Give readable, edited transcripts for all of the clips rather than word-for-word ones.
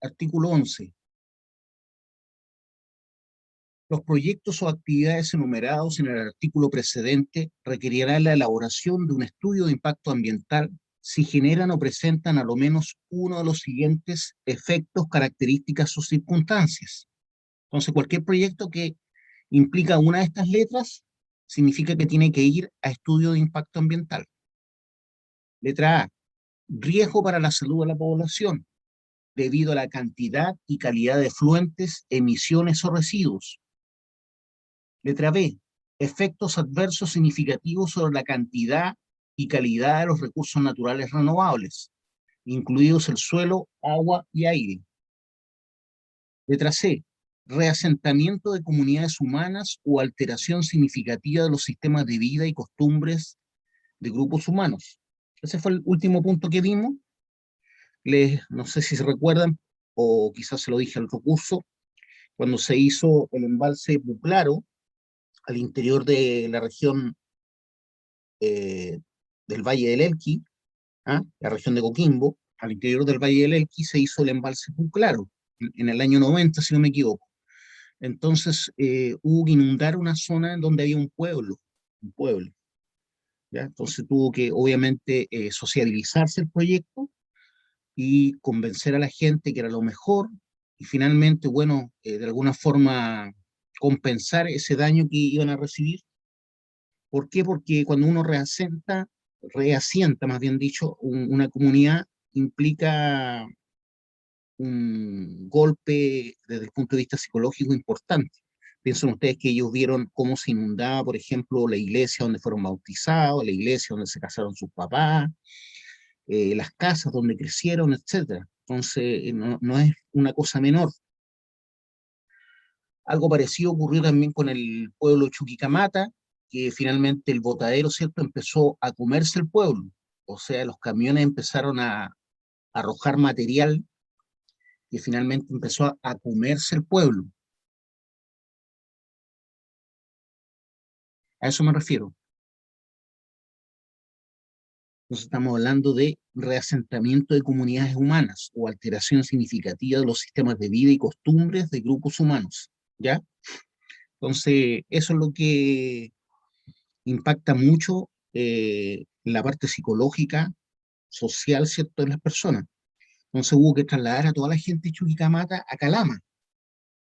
Artículo 11. Los proyectos o actividades enumerados en el artículo precedente requerirán la elaboración de un estudio de impacto ambiental si generan o presentan a lo menos uno de los siguientes efectos, características o circunstancias. Entonces, cualquier proyecto que implica una de estas letras significa que tiene que ir a estudio de impacto ambiental. Letra A, riesgo para la salud de la población, debido a la cantidad y calidad de efluentes, emisiones o residuos. Letra B, efectos adversos significativos sobre la cantidad y calidad de los recursos naturales renovables, incluidos el suelo, agua y aire. Letra C, reasentamiento de comunidades humanas o alteración significativa de los sistemas de vida y costumbres de grupos humanos. Ese fue el último punto que vimos. No sé si se recuerdan, o quizás se lo dije al otro curso, cuando se hizo el embalse Puclaro, al interior de la región del Valle del Elqui, la región de Coquimbo, al interior del Valle del Elqui se hizo el embalse Puclaro, en el año 90, si no me equivoco. Entonces hubo que inundar una zona en donde había un pueblo, ¿ya? Entonces tuvo que, obviamente, sociabilizarse el proyecto y convencer a la gente que era lo mejor, y finalmente, bueno, de alguna forma compensar ese daño que iban a recibir. ¿Por qué? Porque cuando uno reasienta más bien dicho, una comunidad implica un golpe desde el punto de vista psicológico importante. Piensen ustedes que ellos vieron cómo se inundaba, por ejemplo, la iglesia donde fueron bautizados, la iglesia donde se casaron sus papás, las casas donde crecieron, etcétera. Entonces, no es una cosa menor. Algo parecido ocurrió también con el pueblo Chuquicamata, que finalmente el botadero, ¿cierto?, empezó a comerse el pueblo. O sea, los camiones empezaron a arrojar material que finalmente empezó a comerse el pueblo. A eso me refiero. Entonces estamos hablando de reasentamiento de comunidades humanas o alteración significativa de los sistemas de vida y costumbres de grupos humanos, ¿ya? Entonces, eso es lo que impacta mucho la parte psicológica, social, ¿cierto?, de las personas. Entonces hubo que trasladar a toda la gente de Chuquicamata a Calama.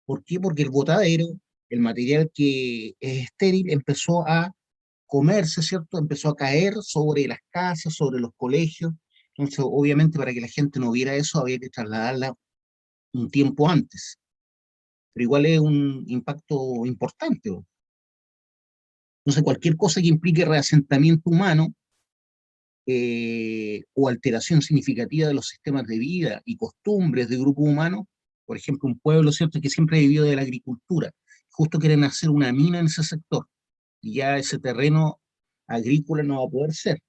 ¿Por qué? Porque el botadero, el material que es estéril, empezó a comerse, ¿cierto? Empezó a caer sobre las casas, sobre los colegios. Entonces, obviamente, para que la gente no viera eso, había que trasladarla un tiempo antes. Pero igual es un impacto importante, ¿no? Entonces, cualquier cosa que implique reasentamiento humano o alteración significativa de los sistemas de vida y costumbres de grupos humanos, por ejemplo, un pueblo, ¿cierto?, que siempre ha vivido de la agricultura, justo quieren hacer una mina en ese sector, y ya ese terreno agrícola no va a poder ser.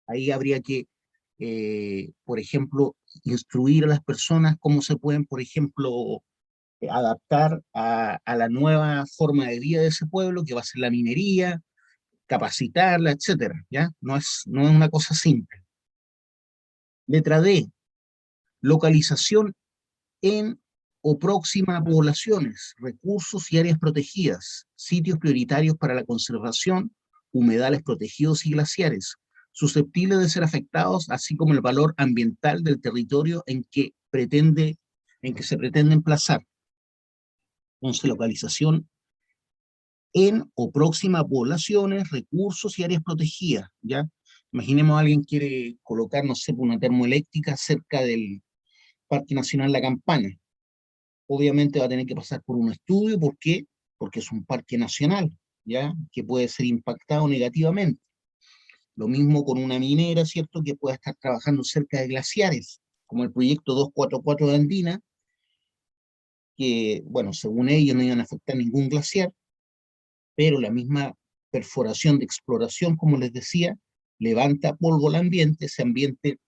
Ahí habría que, por ejemplo, instruir a las personas cómo se pueden, por ejemplo, adaptar a la nueva forma de vida de ese pueblo, que va a ser la minería, capacitarla, etcétera, ¿ya? No es una cosa simple. Letra D, localización en o próxima a poblaciones, recursos y áreas protegidas, sitios prioritarios para la conservación, humedales protegidos y glaciares, susceptibles de ser afectados, así como el valor ambiental del territorio en que se pretende emplazar. Entonces, localización en o próxima a poblaciones, recursos y áreas protegidas, ¿ya? Imaginemos a alguien que quiere colocar, no sé, una termoeléctrica cerca del Parque Nacional La Campana. Obviamente va a tener que pasar por un estudio. ¿Por qué? Porque es un parque nacional, ¿ya? Que puede ser impactado negativamente. Lo mismo con una minera, ¿cierto?, que pueda estar trabajando cerca de glaciares, como el proyecto 244 de Andina, que, bueno, según ellos no iban a afectar ningún glaciar, pero la misma perforación de exploración, como les decía, levanta polvo al ambiente, ese ambiente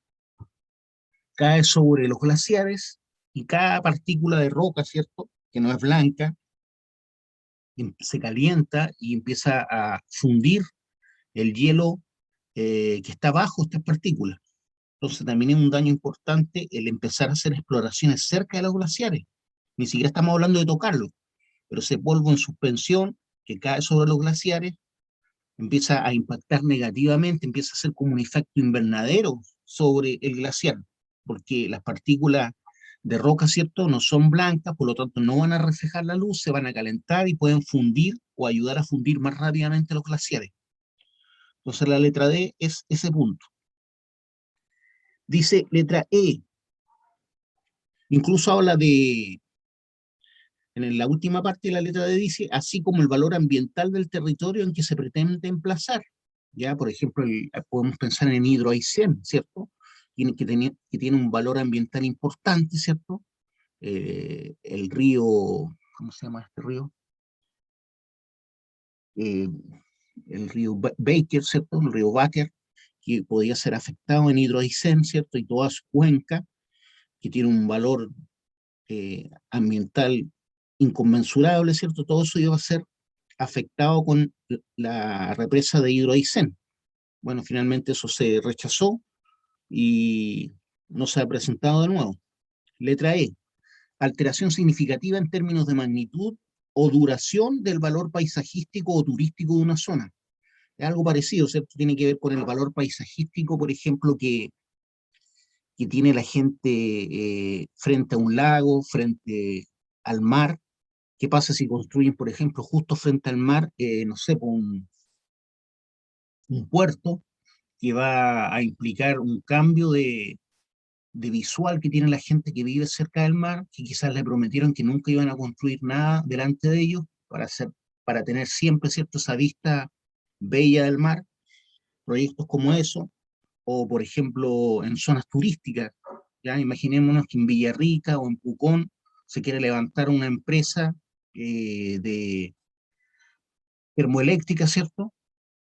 cae sobre los glaciares y cada partícula de roca, ¿cierto?, que no es blanca, se calienta y empieza a fundir el hielo que está bajo estas partículas. Entonces también es un daño importante el empezar a hacer exploraciones cerca de los glaciares. Ni siquiera estamos hablando de tocarlos, pero ese polvo en suspensión que cae sobre los glaciares empieza a impactar negativamente, empieza a ser como un efecto invernadero sobre el glaciar, porque las partículas de roca, ¿cierto?, no son blancas, por lo tanto no van a reflejar la luz, se van a calentar y pueden fundir o ayudar a fundir más rápidamente los glaciares. Entonces la letra D es ese punto. Dice letra E, incluso habla de, en la última parte de la letra D dice, así como el valor ambiental del territorio en que se pretende emplazar. Ya, por ejemplo, podemos pensar en Hidroaicén, ¿cierto? Que tiene un valor ambiental importante, ¿cierto? El río, ¿cómo se llama este río? Eh, el río Baker, ¿cierto? El río Baker, que podía ser afectado en Hidroaicén, ¿cierto? Y toda su cuenca, que tiene un valor ambiental inconmensurable, ¿cierto? Todo eso iba a ser afectado con la represa de Hidroaicén. Bueno, finalmente eso se rechazó y no se ha presentado de nuevo. Letra E, alteración significativa en términos de magnitud o duración del valor paisajístico o turístico de una zona. Es algo parecido, ¿cierto? Tiene que ver con el valor paisajístico, por ejemplo, que tiene la gente frente a un lago, frente al mar. ¿Qué pasa si construyen, por ejemplo, justo frente al mar, no sé, un puerto que va a implicar un cambio de visual que tiene la gente que vive cerca del mar, que quizás le prometieron que nunca iban a construir nada delante de ellos para tener siempre, ¿cierto?, esa vista bella del mar, proyectos como eso, o por ejemplo en zonas turísticas, ya imaginémonos que en Villarrica o en Pucón se quiere levantar una empresa de termoeléctrica, ¿cierto?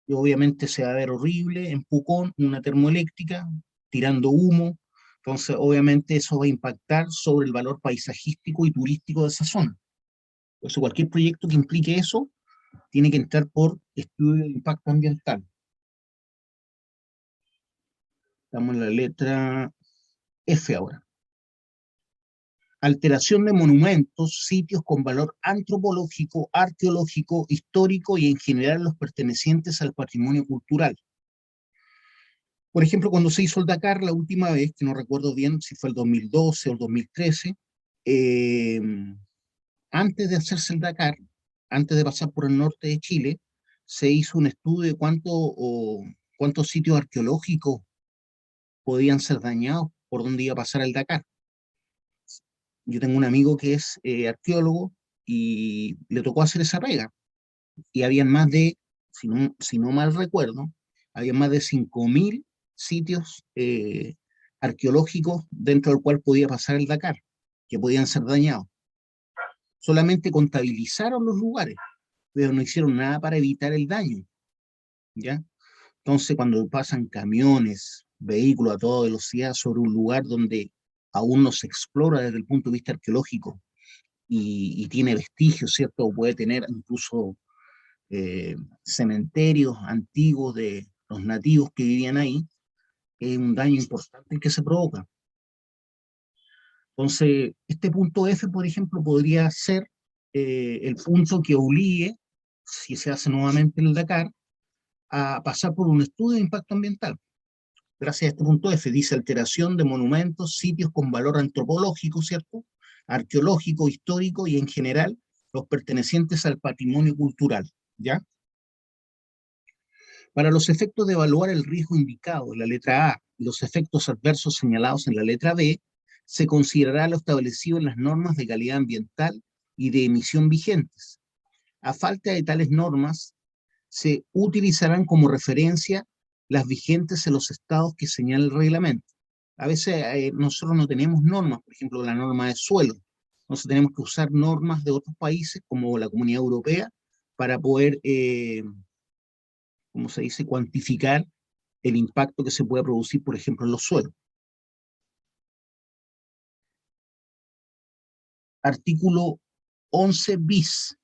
Y obviamente se va a ver horrible en Pucón, una termoeléctrica tirando humo, entonces obviamente eso va a impactar sobre el valor paisajístico y turístico de esa zona. Entonces cualquier proyecto que implique eso tiene que entrar por estudio de impacto ambiental. Estamos en la letra F ahora. Alteración de monumentos, sitios con valor antropológico, arqueológico, histórico y en general los pertenecientes al patrimonio cultural. Por ejemplo, cuando se hizo el Dakar la última vez, que no recuerdo bien si fue el 2012 o el 2013, eh, antes de hacerse el Dakar, antes de pasar por el norte de Chile, se hizo un estudio de cuántos sitios arqueológicos podían ser dañados por donde iba a pasar el Dakar. Yo tengo un amigo que es arqueólogo y le tocó hacer esa pega. Y habían más de, si no mal recuerdo, había más de 5.000 sitios arqueológicos dentro del cual podía pasar el Dakar, que podían ser dañados. Solamente contabilizaron los lugares, pero no hicieron nada para evitar el daño, ¿ya? Entonces, cuando pasan camiones, vehículos a toda velocidad sobre un lugar donde aún no se explora desde el punto de vista arqueológico y tiene vestigios, ¿cierto? O puede tener incluso cementerios antiguos de los nativos que vivían ahí, es un daño importante el que se provoca. Entonces, este punto F, por ejemplo, podría ser el punto que obligue, si se hace nuevamente el Dakar, a pasar por un estudio de impacto ambiental. Gracias a este punto F, dice alteración de monumentos, sitios con valor antropológico, ¿cierto? Arqueológico, histórico y en general los pertenecientes al patrimonio cultural, ¿ya? Para los efectos de evaluar el riesgo indicado en la letra A y los efectos adversos señalados en la letra B, se considerará lo establecido en las normas de calidad ambiental y de emisión vigentes. A falta de tales normas, se utilizarán como referencia las vigentes en los estados que señala el reglamento. A veces nosotros no tenemos normas, por ejemplo, la norma de suelo. Entonces tenemos que usar normas de otros países como la Comunidad Europea para poder como se dice, cuantificar el impacto que se puede producir, por ejemplo, en los suelos. Artículo 11 bis.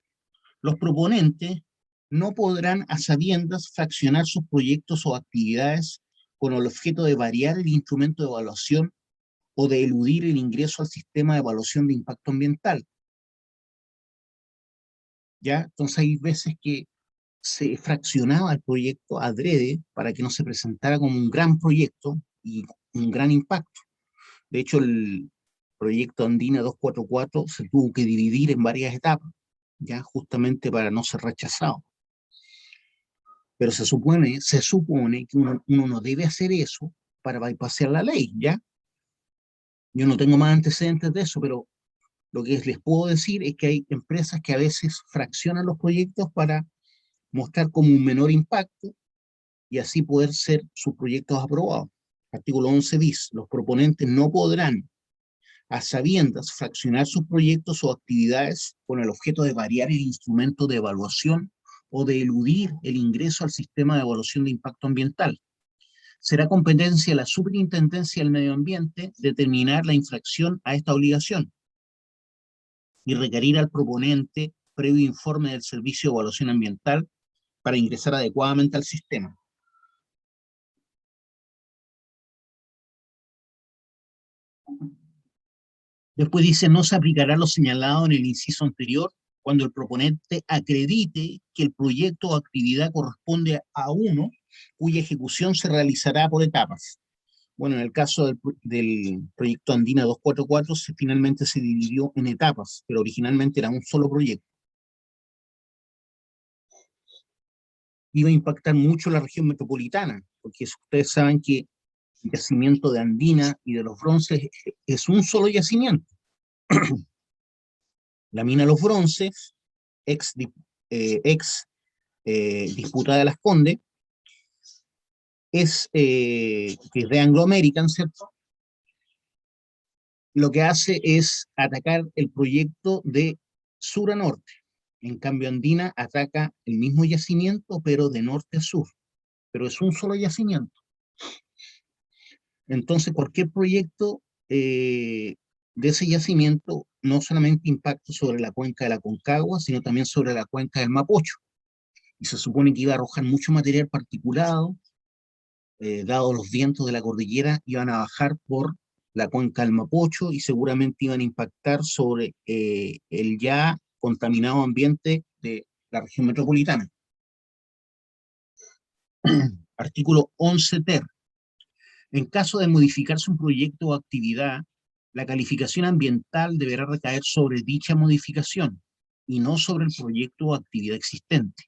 Los proponentes no podrán a sabiendas fraccionar sus proyectos o actividades con el objeto de variar el instrumento de evaluación o de eludir el ingreso al sistema de evaluación de impacto ambiental. ¿Ya? Entonces hay veces que se fraccionaba el proyecto adrede para que no se presentara como un gran proyecto y un gran impacto. De hecho, el proyecto Andina 244 se tuvo que dividir en varias etapas, ya justamente para no ser rechazado. Pero se supone que uno no debe hacer eso para bypassar la ley, ¿ya? Yo no tengo más antecedentes de eso, pero lo que les puedo decir es que hay empresas que a veces fraccionan los proyectos para mostrar como un menor impacto y así poder ser sus proyectos aprobados. Artículo 11 bis. Los proponentes no podrán, a sabiendas, fraccionar sus proyectos o actividades con el objeto de variar el instrumento de evaluación o de eludir el ingreso al sistema de evaluación de impacto ambiental. Será competencia de la Superintendencia del Medio Ambiente determinar la infracción a esta obligación y requerir al proponente previo informe del Servicio de Evaluación Ambiental para ingresar adecuadamente al sistema. Después dice, no se aplicará lo señalado en el inciso anterior cuando el proponente acredite que el proyecto o actividad corresponde a uno cuya ejecución se realizará por etapas. Bueno, en el caso del proyecto Andina 244 finalmente se dividió en etapas, pero originalmente era un solo proyecto. Iba a impactar mucho la región metropolitana, porque ustedes saben que el yacimiento de Andina y de los Bronces es un solo yacimiento. La mina de los Bronces, ex, ex disputa de las Condes, que es de Anglo American, ¿cierto? Lo que hace es atacar el proyecto de sur a norte. En cambio, Andina ataca el mismo yacimiento, pero de norte a sur. Pero es un solo yacimiento. Entonces, cualquier proyecto de ese yacimiento no solamente impacta sobre la cuenca de la Concagua, sino también sobre la cuenca del Mapocho. Y se supone que iba a arrojar mucho material particulado, dado los vientos de la cordillera, iban a bajar por la cuenca del Mapocho y seguramente iban a impactar sobre el ya contaminado ambiente de la región metropolitana. Artículo 11 ter. En caso de modificarse un proyecto o actividad, la calificación ambiental deberá recaer sobre dicha modificación y no sobre el proyecto o actividad existente,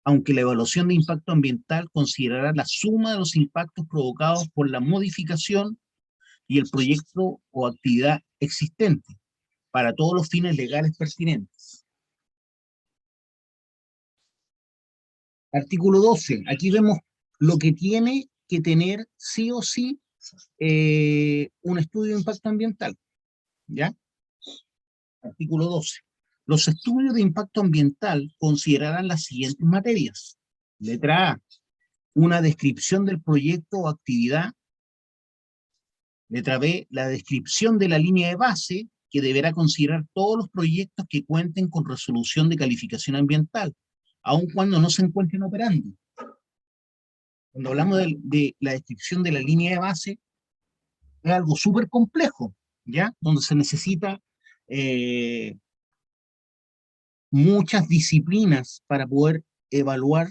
aunque la evaluación de impacto ambiental considerará la suma de los impactos provocados por la modificación y el proyecto o actividad existente para todos los fines legales pertinentes. Artículo 12. Aquí vemos lo que tiene que tener sí o sí un estudio de impacto ambiental. ¿Ya? Artículo 12. Los estudios de impacto ambiental considerarán las siguientes materias. Letra A, una descripción del proyecto o actividad. Letra B, la descripción de la línea de base, que deberá considerar todos los proyectos que cuenten con resolución de calificación ambiental, aun cuando no se encuentren operando. Cuando hablamos de la descripción de la línea de base, es algo súper complejo, ¿ya? Donde se necesita muchas disciplinas para poder evaluar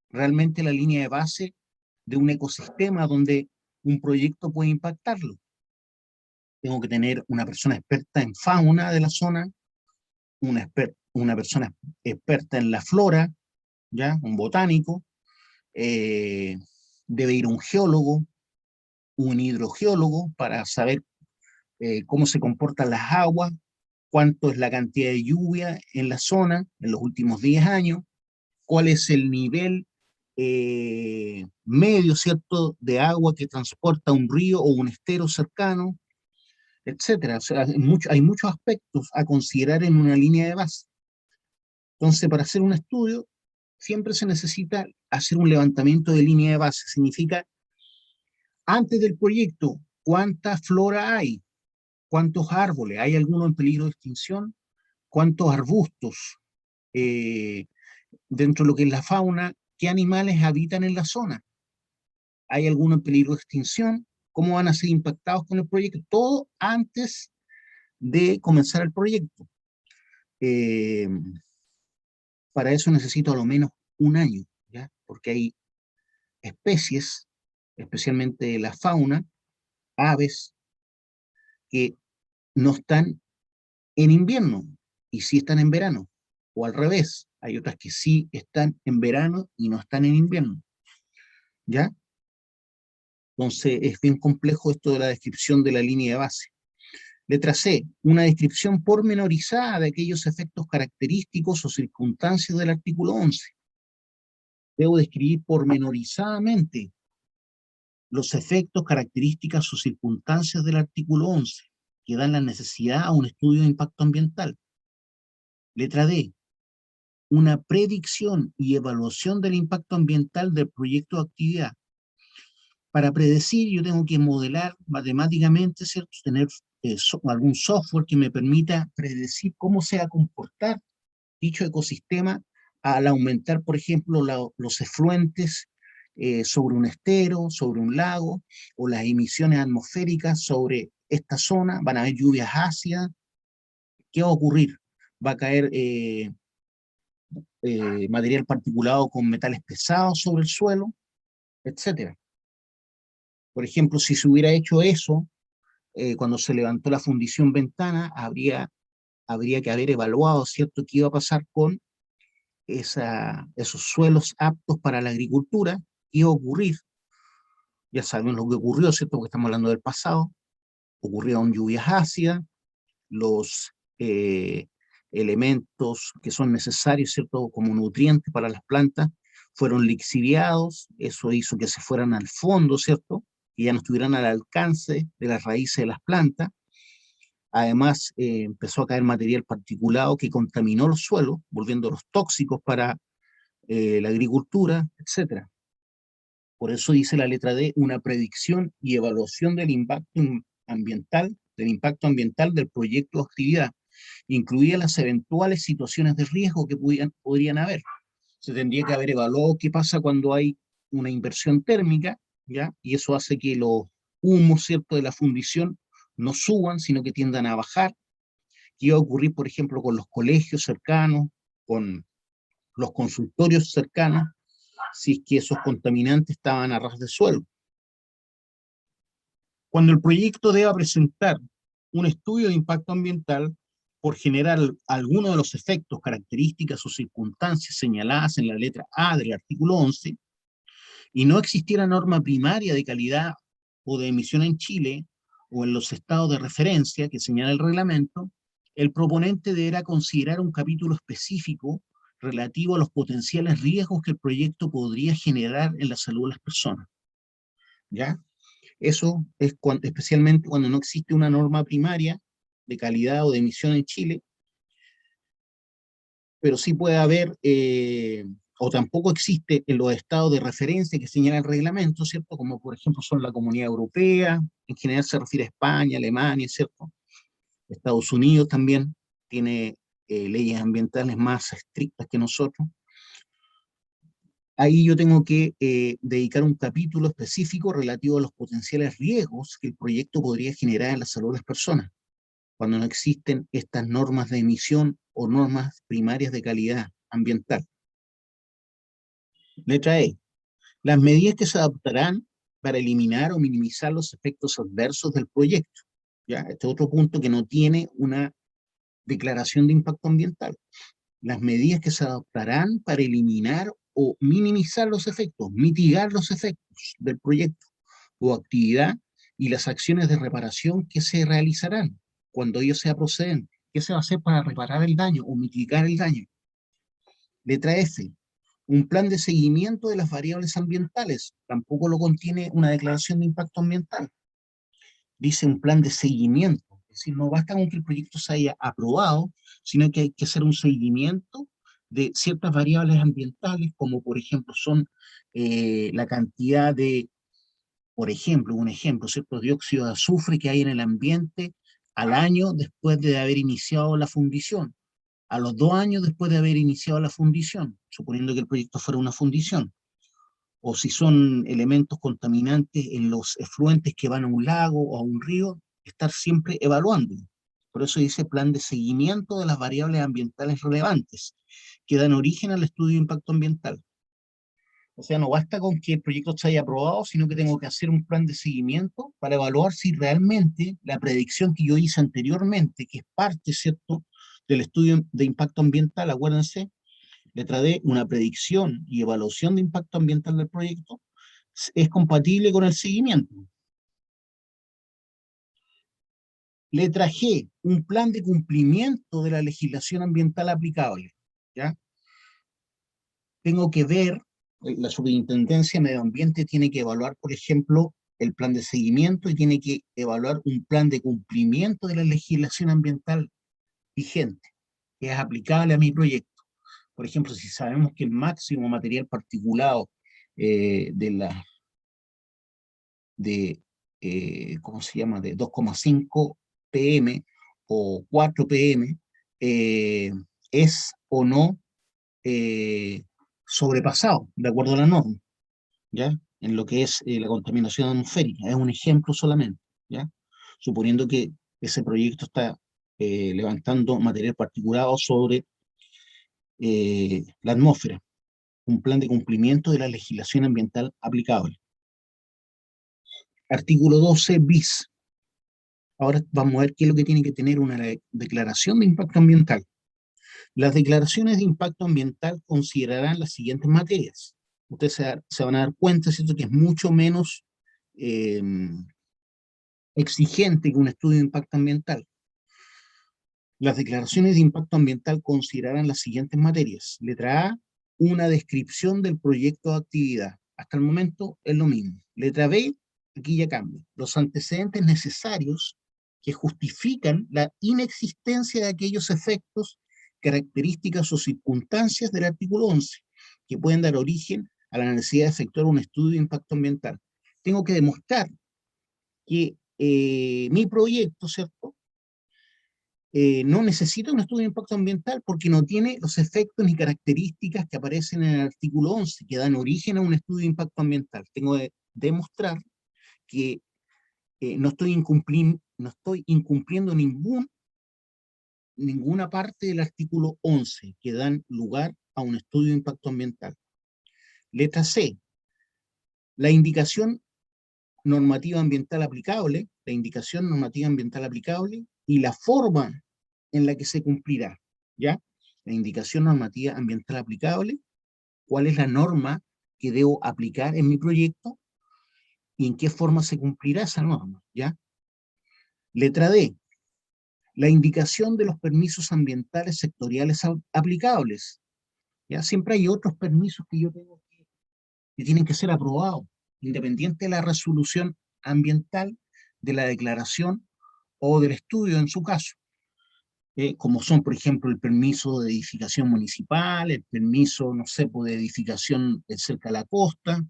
realmente la línea de base de un ecosistema donde un proyecto puede impactarlo. Tengo que tener una persona experta en fauna de la zona, una persona experta en la flora, ¿ya? Un botánico, debe ir un geólogo, un hidrogeólogo para saber cómo se comportan las aguas, cuánto es la cantidad de lluvia en la zona en los últimos 10 años, cuál es el nivel medio, ¿cierto?, de agua que transporta un río o un estero cercano, etcétera. O sea, hay muchos aspectos a considerar en una línea de base. Entonces, para hacer un estudio, siempre se necesita hacer un levantamiento de línea de base. Significa, antes del proyecto, ¿cuánta flora hay? ¿Cuántos árboles? ¿Hay alguno en peligro de extinción? ¿Cuántos arbustos? Dentro de lo que es la fauna, ¿qué animales habitan en la zona? ¿Hay alguno en peligro de extinción? ¿Cómo van a ser impactados con el proyecto? Todo antes de comenzar el proyecto. Eh, para eso necesito a lo menos un año, ¿ya? Porque hay especies, especialmente la fauna, aves, que no están en invierno y sí están en verano, o al revés, hay otras que sí están en verano y no están en invierno, ¿ya? Entonces es bien complejo esto de la descripción de la línea de base. Letra C, una descripción pormenorizada de aquellos efectos característicos o circunstancias del artículo 11. Debo describir pormenorizadamente los efectos, características o circunstancias del artículo 11 que dan la necesidad a un estudio de impacto ambiental. Letra D, una predicción y evaluación del impacto ambiental del proyecto de actividad. Para predecir, yo tengo que modelar matemáticamente, ¿cierto? Tener algún software que me permita predecir cómo se va a comportar dicho ecosistema al aumentar, por ejemplo, los efluentes sobre un estero, sobre un lago, o las emisiones atmosféricas sobre esta zona. Van a haber lluvias ácidas. ¿Qué va a ocurrir? Va a caer material particulado con metales pesados sobre el suelo, etcétera. Por ejemplo, si se hubiera hecho eso cuando se levantó la fundición Ventana, habría que haber evaluado, ¿cierto?, qué iba a pasar con esos suelos aptos para la agricultura. Qué iba a ocurrir. Ya sabemos lo que ocurrió, ¿cierto?, porque estamos hablando del pasado. Ocurrieron lluvias ácidas, los elementos que son necesarios, ¿cierto?, como nutrientes para las plantas, fueron lixiviados. Eso hizo que se fueran al fondo, ¿cierto?, que ya no estuvieran al alcance de las raíces de las plantas. Además, empezó a caer material particulado que contaminó los suelos, volviéndolos tóxicos para la agricultura, etcétera. Por eso dice la letra D, una predicción y evaluación del impacto ambiental del proyecto o actividad, incluidas las eventuales situaciones de riesgo que podrían haber. Se tendría que haber evaluado qué pasa cuando hay una inversión térmica, ¿ya? Y eso hace que los humos, ¿cierto?, de la fundición no suban, sino que tiendan a bajar. ¿Qué iba a ocurrir, por ejemplo, con los colegios cercanos, con los consultorios cercanos, si es que esos contaminantes estaban a ras de suelo? Cuando el proyecto deba presentar un estudio de impacto ambiental, por generar alguno de los efectos, características o circunstancias señaladas en la letra A del artículo 11, y no existiera norma primaria de calidad o de emisión en Chile o en los estados de referencia que señala el reglamento, el proponente deberá considerar un capítulo específico relativo a los potenciales riesgos que el proyecto podría generar en la salud de las personas. ¿Ya? Eso es especialmente cuando no existe una norma primaria de calidad o de emisión en Chile, pero sí puede haber, o tampoco existe en los estados de referencia que señala el reglamento, ¿cierto? Como por ejemplo son la Comunidad Europea, en general se refiere a España, Alemania, ¿cierto? Estados Unidos también tiene leyes ambientales más estrictas que nosotros. Ahí yo tengo que dedicar un capítulo específico relativo a los potenciales riesgos que el proyecto podría generar en la salud de las personas, cuando no existen estas normas de emisión o normas primarias de calidad ambiental. Letra E. Las medidas que se adoptarán para eliminar o minimizar los efectos adversos del proyecto. ¿Ya? Este es otro punto que no tiene una declaración de impacto ambiental. Las medidas que se adoptarán para eliminar o minimizar los efectos, mitigar los efectos del proyecto o actividad, y las acciones de reparación que se realizarán cuando ello sea procedente. ¿Qué se va a hacer para reparar el daño o mitigar el daño? Letra F. Un plan de seguimiento de las variables ambientales. Tampoco lo contiene una declaración de impacto ambiental. Dice un plan de seguimiento. Es decir, no basta con que el proyecto se haya aprobado, sino que hay que hacer un seguimiento de ciertas variables ambientales, como por ejemplo son la cantidad de, por ejemplo, un ejemplo, ¿cierto?, dióxido de azufre que hay en el ambiente al año después de haber iniciado la fundición, a los 2 años después de haber iniciado la fundición, suponiendo que el proyecto fuera una fundición, o si son elementos contaminantes en los efluentes que van a un lago o a un río, estar siempre evaluándolo. Por eso dice plan de seguimiento de las variables ambientales relevantes que dan origen al estudio de impacto ambiental. O sea, no basta con que el proyecto se haya aprobado, sino que tengo que hacer un plan de seguimiento para evaluar si realmente la predicción que yo hice anteriormente, que es parte, ¿cierto?, del estudio de impacto ambiental, acuérdense, letra D, una predicción y evaluación de impacto ambiental del proyecto, es compatible con el seguimiento. Letra G, un plan de cumplimiento de la legislación ambiental aplicable. ¿Ya? Tengo que ver, la Superintendencia de Medio Ambiente tiene que evaluar, por ejemplo, el plan de seguimiento y tiene que evaluar un plan de cumplimiento de la legislación ambiental vigente, que es aplicable a mi proyecto. Por ejemplo, si sabemos que el máximo material particulado de la de, ¿cómo se llama?, de 2,5 pm o 4 pm, eh, es o no eh, sobrepasado, de acuerdo a la norma, ¿ya? En lo que es la contaminación atmosférica. Es un ejemplo solamente, ¿ya? Suponiendo que ese proyecto está levantando material particulado sobre la atmósfera, un plan de cumplimiento de la legislación ambiental aplicable. Artículo 12 bis. Ahora vamos a ver qué es lo que tiene que tener una declaración de impacto ambiental. Las declaraciones de impacto ambiental considerarán las siguientes materias. Ustedes se van a dar cuenta, ¿cierto?, que es mucho menos eh, exigente que un estudio de impacto ambiental. Las declaraciones de impacto ambiental considerarán las siguientes materias. Letra A, una descripción del proyecto de actividad. Hasta el momento es lo mismo. Letra B, aquí ya cambia. Los antecedentes necesarios que justifican la inexistencia de aquellos efectos, características o circunstancias del artículo 11, que pueden dar origen a la necesidad de efectuar un estudio de impacto ambiental. Tengo que demostrar que mi proyecto, ¿cierto?, no necesita un estudio de impacto ambiental porque no tiene los efectos ni características que aparecen en el artículo 11, que dan origen a un estudio de impacto ambiental. Tengo que demostrar que no estoy incumpliendo ninguna parte del artículo 11 que dan lugar a un estudio de impacto ambiental. Letra C. La indicación normativa ambiental aplicable, y la forma en la que se cumplirá, ¿ya? La indicación normativa ambiental aplicable, cuál es la norma que debo aplicar en mi proyecto y en qué forma se cumplirá esa norma, ¿ya? Letra D, la indicación de los permisos ambientales sectoriales aplicables, ¿ya? Siempre hay otros permisos que yo tengo que tienen que ser aprobados, independiente de la resolución ambiental, de la declaración o del estudio en su caso, como son, por ejemplo, el permiso de edificación municipal, el permiso, no sé, pues, de edificación cerca de la costa,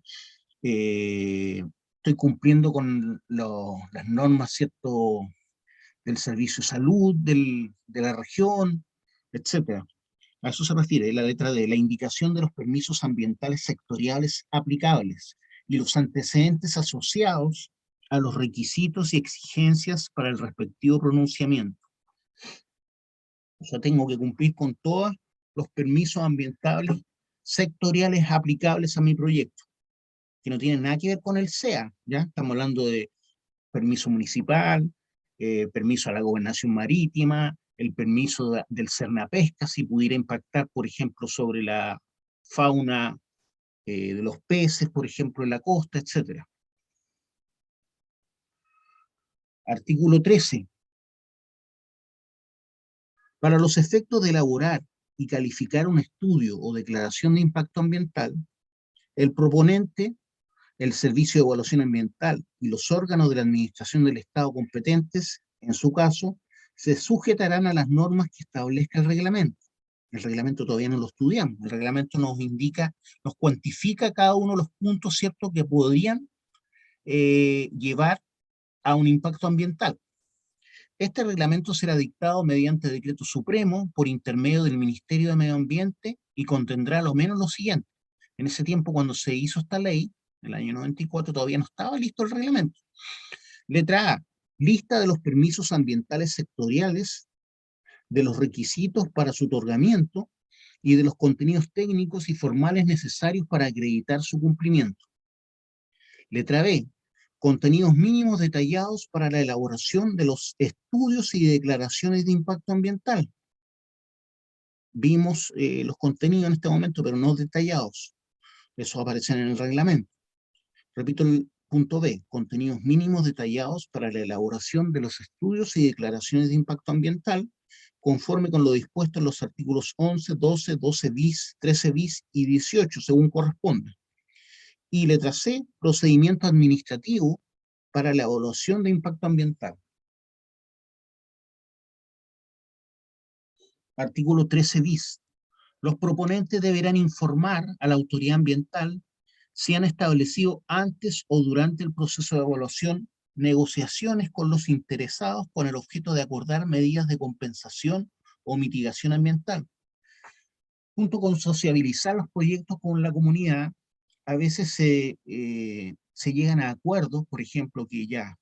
estoy cumpliendo con las normas, ¿cierto?, del servicio de salud de la región, etcétera. A eso se refiere la letra D, la indicación de los permisos ambientales sectoriales aplicables y los antecedentes asociados a los requisitos y exigencias para el respectivo pronunciamiento. O sea, tengo que cumplir con todos los permisos ambientales sectoriales aplicables a mi proyecto, que no tienen nada que ver con el SEA, ¿ya? Estamos hablando de permiso municipal, permiso a la gobernación marítima, el permiso del Cernapesca, si pudiera impactar, por ejemplo, sobre la fauna de los peces, por ejemplo, en la costa, etcétera. Artículo 13. Para los efectos de elaborar y calificar un estudio o declaración de impacto ambiental, el proponente, el Servicio de Evaluación Ambiental y los órganos de la Administración del Estado competentes, en su caso, se sujetarán a las normas que establezca el reglamento. El reglamento todavía no lo estudiamos. El reglamento nos indica, nos cuantifica cada uno de los puntos, ¿cierto?, que podrían llevar a un impacto ambiental. Este reglamento será dictado mediante decreto supremo por intermedio del Ministerio de Medio Ambiente y contendrá lo menos lo siguiente. En ese tiempo, cuando se hizo esta ley, en el año 94, todavía no estaba listo el reglamento. Letra A, lista de los permisos ambientales sectoriales, de los requisitos para su otorgamiento y de los contenidos técnicos y formales necesarios para acreditar su cumplimiento. Letra B, contenidos mínimos detallados para la elaboración de los estudios y declaraciones de impacto ambiental. Vimos los contenidos en este momento, pero no detallados. Eso aparece en el reglamento. Repito el punto B, contenidos mínimos detallados para la elaboración de los estudios y declaraciones de impacto ambiental, conforme con lo dispuesto en los artículos 11, 12, 12 bis, 13 bis y 18, según corresponda. Y letra C, procedimiento administrativo para la evaluación de impacto ambiental. Artículo 13 bis. Los proponentes deberán informar a la autoridad ambiental si han establecido antes o durante el proceso de evaluación negociaciones con los interesados con el objeto de acordar medidas de compensación o mitigación ambiental. Junto con sociabilizar los proyectos con la comunidad, a veces se llegan a acuerdos, por ejemplo, que ya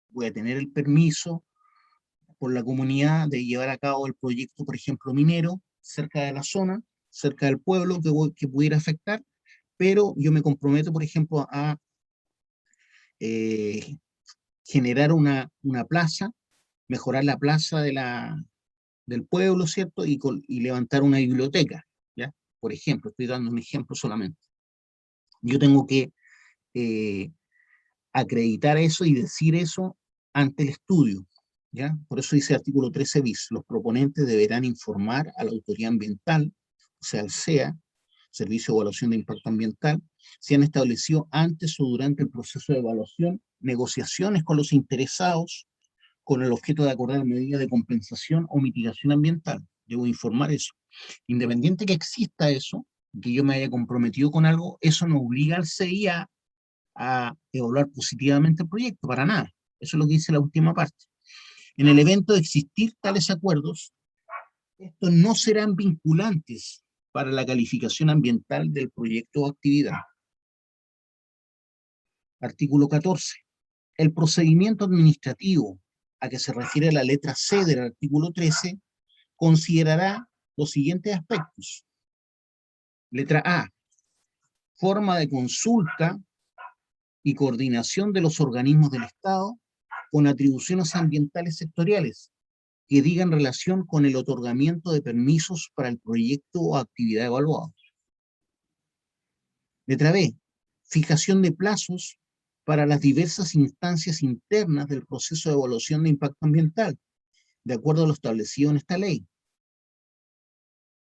voy a tener el permiso por la comunidad de llevar a cabo el proyecto, por ejemplo, minero, cerca de la zona, cerca del pueblo que pudiera afectar, pero yo me comprometo, por ejemplo, a generar una plaza, mejorar la plaza del pueblo, ¿cierto? Y levantar una biblioteca, ¿ya? Por ejemplo, estoy dando un ejemplo solamente. Yo tengo que acreditar eso y decir eso ante el estudio, ¿ya? Por eso dice artículo 13 bis, los proponentes deberán informar a la autoridad ambiental, o sea, al SEA, Servicio de Evaluación de Impacto Ambiental, si han establecido antes o durante el proceso de evaluación negociaciones con los interesados con el objeto de acordar medidas de compensación o mitigación ambiental. Debo informar eso. Independiente que exista eso, que yo me haya comprometido con algo, eso no obliga al CIA a evaluar positivamente el proyecto, para nada. Eso es lo que dice la última parte. En el evento de existir tales acuerdos, estos no serán vinculantes para la calificación ambiental del proyecto o actividad. Artículo 14. El procedimiento administrativo a que se refiere la letra C del artículo 13 considerará los siguientes aspectos. Letra A. Forma de consulta y coordinación de los organismos del Estado con atribuciones ambientales sectoriales que digan relación con el otorgamiento de permisos para el proyecto o actividad evaluada. Letra B. Fijación de plazos para las diversas instancias internas del proceso de evaluación de impacto ambiental, de acuerdo a lo establecido en esta ley.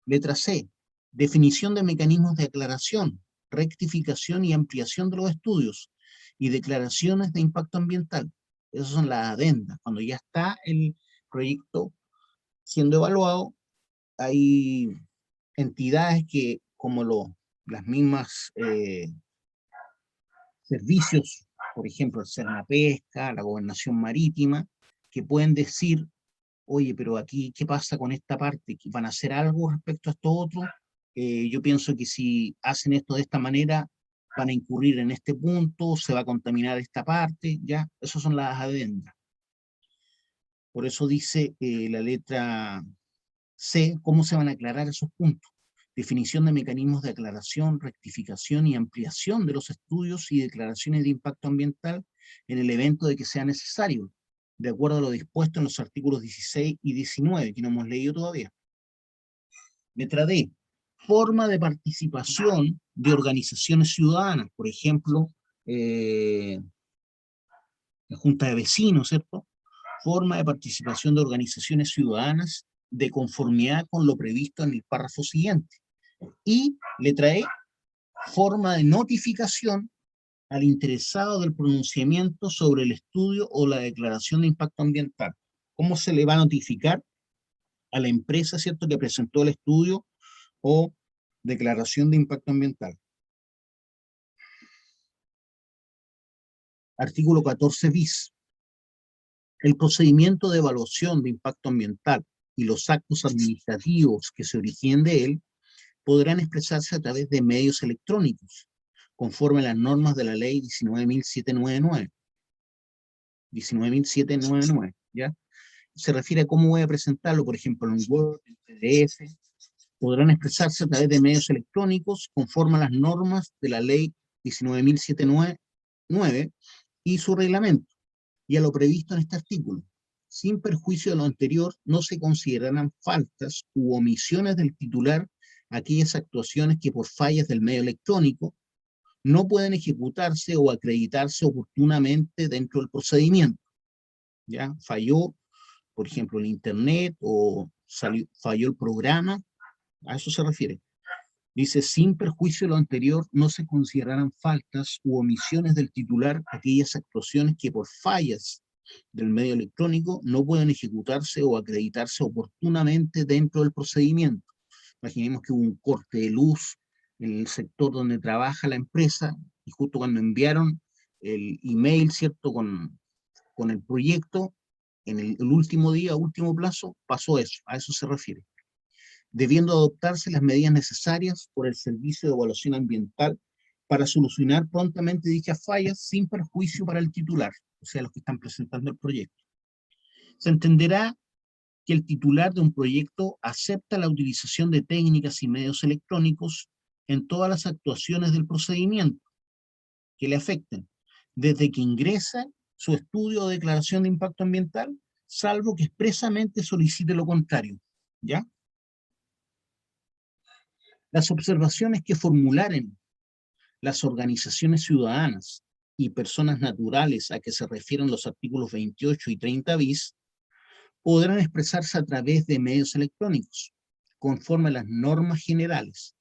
Letra C. Definición de mecanismos de aclaración, rectificación y ampliación de los estudios y declaraciones de impacto ambiental. Esas son las adendas. Cuando ya está el proyecto siendo evaluado, hay entidades que, como las mismas servicios, por ejemplo, el Cernapesca, la Gobernación Marítima, que pueden decir, oye, pero aquí, ¿qué pasa con esta parte? ¿Van a hacer algo respecto a esto otro? Yo pienso que si hacen esto de esta manera, van a incurrir en este punto, se va a contaminar esta parte, ¿ya? Esas son las adendas. Por eso dice la letra C, cómo se van a aclarar esos puntos. Definición de mecanismos de aclaración, rectificación y ampliación de los estudios y declaraciones de impacto ambiental en el evento de que sea necesario, de acuerdo a lo dispuesto en los artículos 16 y 19, que no hemos leído todavía. Letra D. Forma de participación de organizaciones ciudadanas, por ejemplo, la Junta de Vecinos, ¿cierto? Forma de participación de organizaciones ciudadanas de conformidad con lo previsto en el párrafo siguiente. Y letra E, forma de notificación al interesado del pronunciamiento sobre el estudio o la declaración de impacto ambiental. ¿Cómo se le va a notificar a la empresa, cierto, que presentó el estudio o declaración de impacto ambiental? Artículo 14 bis. El procedimiento de evaluación de impacto ambiental y los actos administrativos que se originen de él podrán expresarse a través de medios electrónicos, conforme a las normas de la ley 19.799. 19.799, ¿ya? Se refiere a cómo voy a presentarlo, por ejemplo, en Word, en PDF. Podrán expresarse a través de medios electrónicos conforme a las normas de la ley 19.799 y su reglamento, y a lo previsto en este artículo. Sin perjuicio de lo anterior, no se considerarán faltas u omisiones del titular aquellas actuaciones que por fallas del medio electrónico no pueden ejecutarse o acreditarse oportunamente dentro del procedimiento. ¿Ya? Falló, por ejemplo, el internet o falló el programa, a eso se refiere. Dice, sin perjuicio de lo anterior, no se considerarán faltas u omisiones del titular aquellas actuaciones que por fallas del medio electrónico no pueden ejecutarse o acreditarse oportunamente dentro del procedimiento. Imaginemos que hubo un corte de luz en el sector donde trabaja la empresa y justo cuando enviaron el email, ¿cierto?, con el proyecto, en el último día, último plazo, pasó eso, a eso se refiere. Debiendo adoptarse las medidas necesarias por el Servicio de Evaluación Ambiental para solucionar prontamente dichas fallas sin perjuicio para el titular, o sea, los que están presentando el proyecto. Se entenderá que el titular de un proyecto acepta la utilización de técnicas y medios electrónicos en todas las actuaciones del procedimiento que le afecten, desde que ingresa su estudio o declaración de impacto ambiental, salvo que expresamente solicite lo contrario, ¿ya? Las observaciones que formularen las organizaciones ciudadanas y personas naturales a que se refieren los artículos 28 y 30 bis podrán expresarse a través de medios electrónicos, conforme a las normas generales.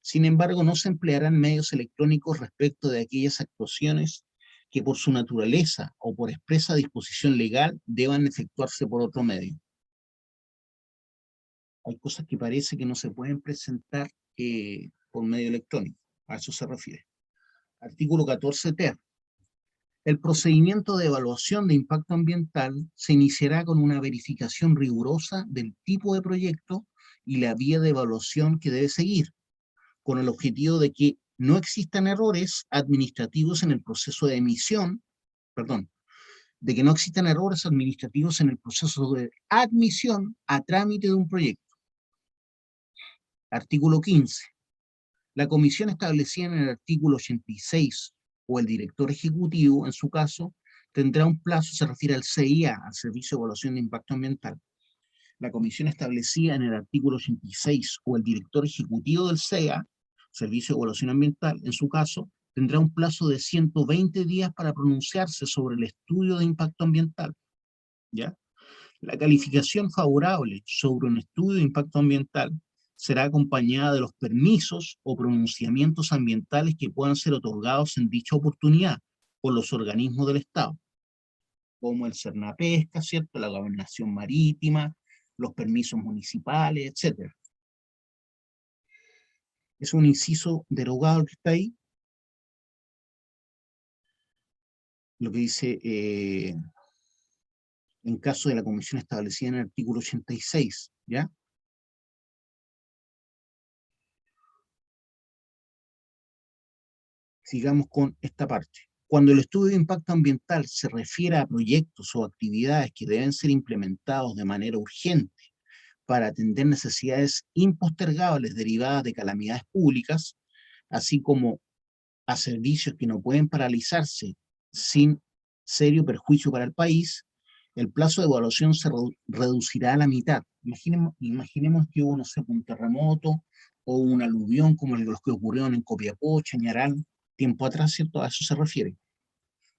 Sin embargo, no se emplearán medios electrónicos respecto de aquellas actuaciones que por su naturaleza o por expresa disposición legal deban efectuarse por otro medio. Hay cosas que parece que no se pueden presentar por medio electrónico, a eso se refiere. Artículo 14 ter. El procedimiento de evaluación de impacto ambiental se iniciará con una verificación rigurosa del tipo de proyecto y la vía de evaluación que debe seguir, con el objetivo de que no existan errores administrativos en el proceso de emisión, de que no existan errores administrativos en el proceso de admisión a trámite de un proyecto. Artículo 15. La comisión establecida en el artículo 86 o el director ejecutivo, en su caso, tendrá un plazo, se refiere al CIA, al Servicio de Evaluación de Impacto Ambiental. La comisión establecida en el artículo 86 o el director ejecutivo del CEA, Servicio de Evaluación Ambiental, en su caso, tendrá un plazo de 120 días para pronunciarse sobre el estudio de impacto ambiental, ¿ya? La calificación favorable sobre un estudio de impacto ambiental será acompañada de los permisos o pronunciamientos ambientales que puedan ser otorgados en dicha oportunidad por los organismos del Estado, como el Cernapesca, ¿cierto?, la Gobernación Marítima, los permisos municipales, etc. Es un inciso derogado el que está ahí. Lo que dice, en caso de la comisión establecida en el artículo 86, ¿ya? Sigamos con esta parte. Cuando el estudio de impacto ambiental se refiere a proyectos o actividades que deben ser implementados de manera urgente para atender necesidades impostergables derivadas de calamidades públicas, así como a servicios que no pueden paralizarse sin serio perjuicio para el país, el plazo de evaluación se reducirá a la mitad. Imaginemos que hubo, no sé, un terremoto o un aluvión como los que ocurrieron en Copiapó, Chañaral, tiempo atrás, ¿cierto? A eso se refiere.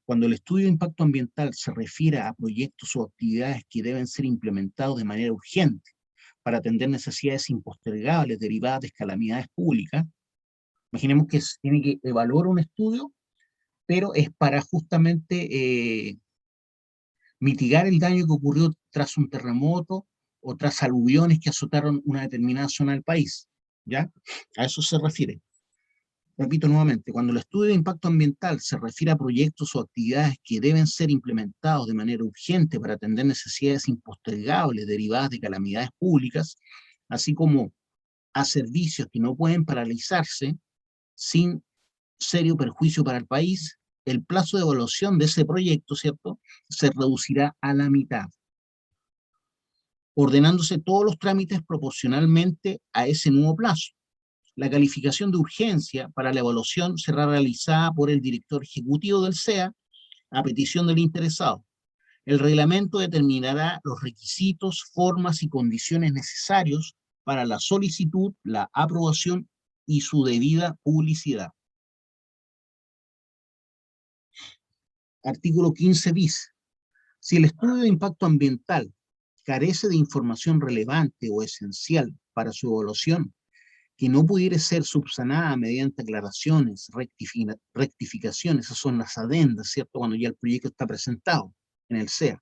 Cuando el estudio de impacto ambiental se refiere a proyectos o actividades que deben ser implementados de manera urgente para atender necesidades impostergables derivadas de calamidades públicas, imaginemos que se tiene que evaluar un estudio, pero es para justamente mitigar el daño que ocurrió tras un terremoto o tras aluviones que azotaron una determinada zona del país, ¿ya? A eso se refiere. Repito nuevamente, cuando el estudio de impacto ambiental se refiere a proyectos o actividades que deben ser implementados de manera urgente para atender necesidades impostergables derivadas de calamidades públicas, así como a servicios que no pueden paralizarse sin serio perjuicio para el país, el plazo de evaluación de ese proyecto, ¿cierto?, se reducirá a la mitad, ordenándose todos los trámites proporcionalmente a ese nuevo plazo. La calificación de urgencia para la evaluación será realizada por el director ejecutivo del SEA a petición del interesado. El reglamento determinará los requisitos, formas y condiciones necesarios para la solicitud, la aprobación y su debida publicidad. Artículo 15 bis. Si el estudio de impacto ambiental carece de información relevante o esencial para su evaluación, que no pudiera ser subsanada mediante aclaraciones, rectificaciones, esas son las adendas, ¿cierto?, cuando ya el proyecto está presentado en el SEA.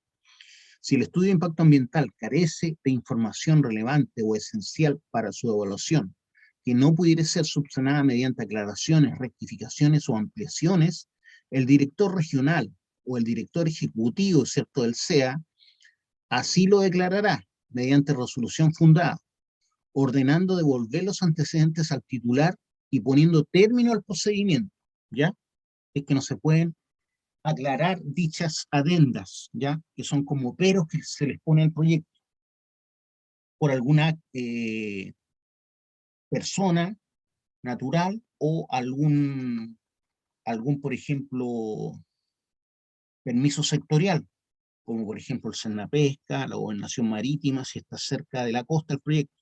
Si el estudio de impacto ambiental carece de información relevante o esencial para su evaluación, que no pudiera ser subsanada mediante aclaraciones, rectificaciones o ampliaciones, el director regional o el director ejecutivo, ¿cierto?, del SEA, así lo declarará mediante resolución fundada, ordenando devolver los antecedentes al titular y poniendo término al procedimiento, ¿ya? Es que no se pueden aclarar dichas adendas, ¿ya? Que son como peros que se les pone al proyecto por alguna persona natural o por ejemplo, permiso sectorial, como por ejemplo el Senapesca, la Gobernación Marítima, si está cerca de la costa el proyecto.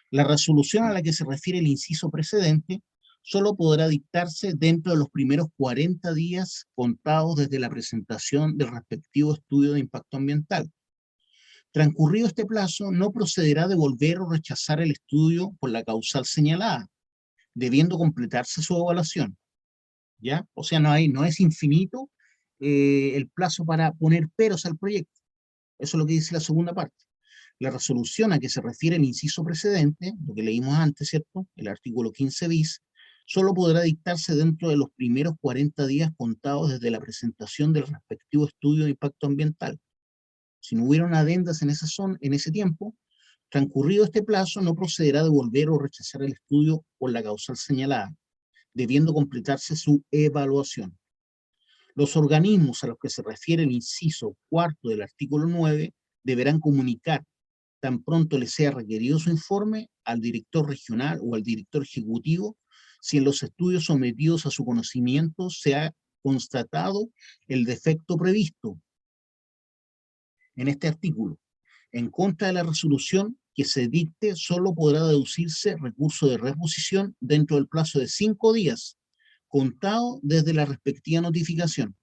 La resolución a la que se refiere el inciso precedente solo podrá dictarse dentro de los primeros 40 días contados desde la presentación del respectivo estudio de impacto ambiental. Transcurrido este plazo, no procederá a devolver o rechazar el estudio por la causal señalada, debiendo completarse su evaluación, ¿ya? O sea, no es infinito el plazo para poner peros al proyecto. Eso es lo que dice la segunda parte. La resolución a que se refiere el inciso precedente, lo que leímos antes, ¿cierto?, el artículo 15 bis, solo podrá dictarse dentro de los primeros 40 días contados desde la presentación del respectivo estudio de impacto ambiental. Si no hubieron adendas en ese tiempo, transcurrido este plazo, no procederá a devolver o rechazar el estudio por la causal señalada, debiendo completarse su evaluación. Los organismos a los que se refiere el inciso cuarto del artículo 9 deberán comunicar, tan pronto les sea requerido su informe, al director regional o al director ejecutivo, si en los estudios sometidos a su conocimiento se ha constatado el defecto previsto en este artículo. En contra de la resolución que se dicte, solo podrá deducirse recurso de reposición dentro del plazo de 5 días, contado desde la respectiva notificación.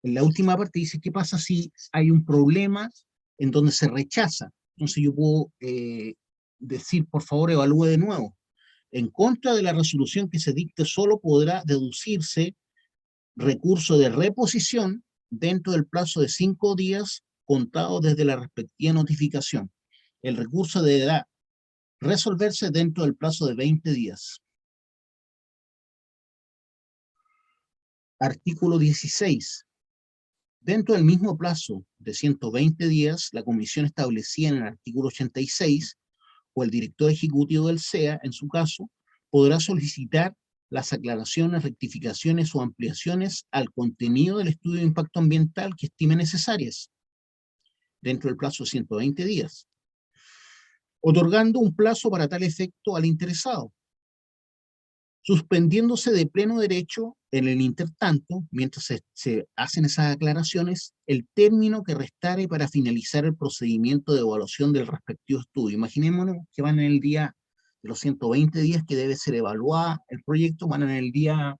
En la última parte dice qué pasa si hay un problema en donde se rechaza. Entonces yo puedo decir, por favor, evalúe de nuevo. En contra de la resolución que se dicte, solo podrá deducirse recurso de reposición dentro del plazo de 5 días contado desde la respectiva notificación. El recurso deberá resolverse dentro del plazo de 20 días. Artículo 16. Dentro del mismo plazo de 120 días, la comisión establecida en el artículo 86 o el director ejecutivo del SEA, en su caso, podrá solicitar las aclaraciones, rectificaciones o ampliaciones al contenido del estudio de impacto ambiental que estime necesarias dentro del plazo de 120 días, otorgando un plazo para tal efecto al interesado, suspendiéndose de pleno derecho en el intertanto, mientras se hacen esas aclaraciones, el término que restare para finalizar el procedimiento de evaluación del respectivo estudio. Imaginémonos que van en el día de los 120 días que debe ser evaluado el proyecto, van en el día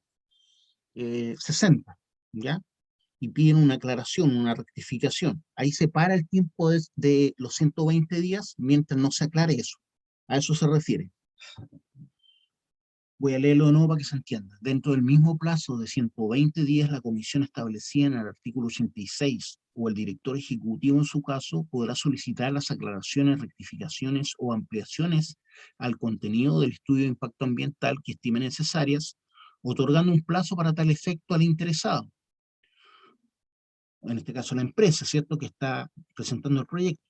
60, ¿ya? Y piden una aclaración, una rectificación. Ahí se para el tiempo de los 120 días mientras no se aclare eso. A eso se refiere. Voy a leerlo de nuevo para que se entienda. Dentro del mismo plazo de 120 días, la comisión establecida en el artículo 86 o el director ejecutivo en su caso podrá solicitar las aclaraciones, rectificaciones o ampliaciones al contenido del estudio de impacto ambiental que estime necesarias, otorgando un plazo para tal efecto al interesado. En este caso la empresa, ¿cierto?, que está presentando el proyecto,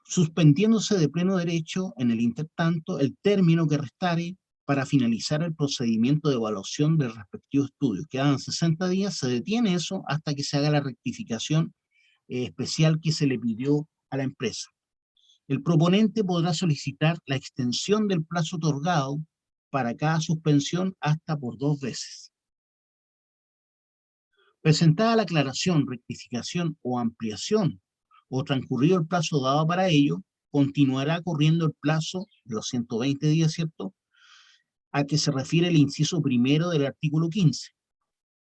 suspendiéndose de pleno derecho en el intertanto el término que restare para finalizar el procedimiento de evaluación del respectivo estudio. Quedan 60 días, se detiene eso hasta que se haga la rectificación especial que se le pidió a la empresa. El proponente podrá solicitar la extensión del plazo otorgado para cada suspensión hasta por 2 veces. Presentada la aclaración, rectificación o ampliación o transcurrido el plazo dado para ello, continuará corriendo el plazo de los 120 días, ¿cierto?, a que se refiere el inciso primero del artículo 15.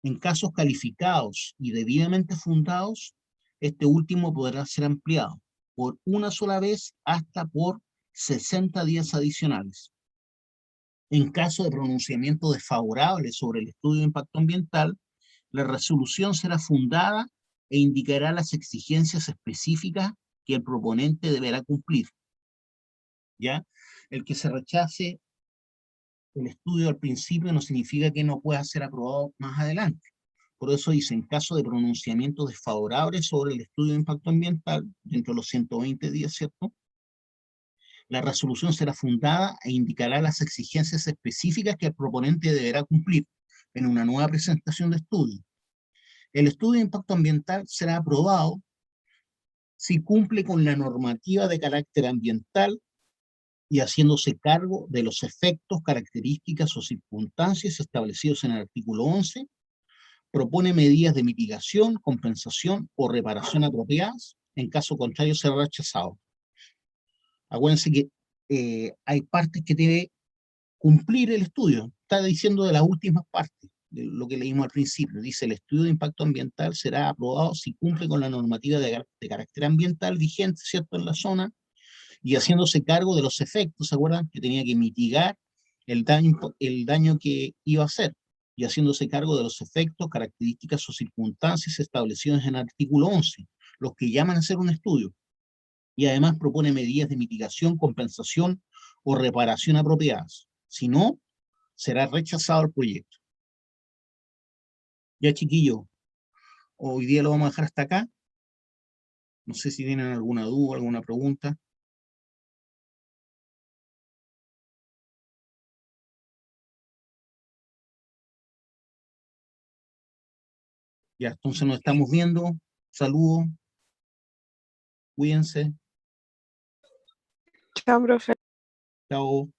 En casos calificados y debidamente fundados, este último podrá ser ampliado por una sola vez hasta por 60 días adicionales. En caso de pronunciamiento desfavorable sobre el estudio de impacto ambiental, la resolución será fundada e indicará las exigencias específicas que el proponente deberá cumplir. ¿Ya? El que se rechace el estudio al principio no significa que no pueda ser aprobado más adelante. Por eso dice, en caso de pronunciamiento desfavorable sobre el estudio de impacto ambiental, dentro de los 120 días, ¿cierto?, la resolución será fundada e indicará las exigencias específicas que el proponente deberá cumplir en una nueva presentación de estudio. El estudio de impacto ambiental será aprobado si cumple con la normativa de carácter ambiental y haciéndose cargo de los efectos, características o circunstancias establecidos en el artículo 11, propone medidas de mitigación, compensación o reparación apropiadas, en caso contrario será rechazado. Acuérdense que hay partes que debe cumplir el estudio, está diciendo de las últimas partes, de lo que leímos al principio, dice el estudio de impacto ambiental será aprobado si cumple con la normativa de carácter ambiental vigente, ¿cierto?, en la zona, y haciéndose cargo de los efectos, ¿se acuerdan?, que tenía que mitigar el daño que iba a hacer, y haciéndose cargo de los efectos, características o circunstancias establecidos en el artículo 11, los que llaman a hacer un estudio, y además propone medidas de mitigación, compensación o reparación apropiadas. Si no, será rechazado el proyecto. Ya, chiquillos, hoy día lo vamos a dejar hasta acá. No sé si tienen alguna duda, alguna pregunta. Ya, entonces nos estamos viendo. Saludos. Cuídense. Chao, profe. Chao.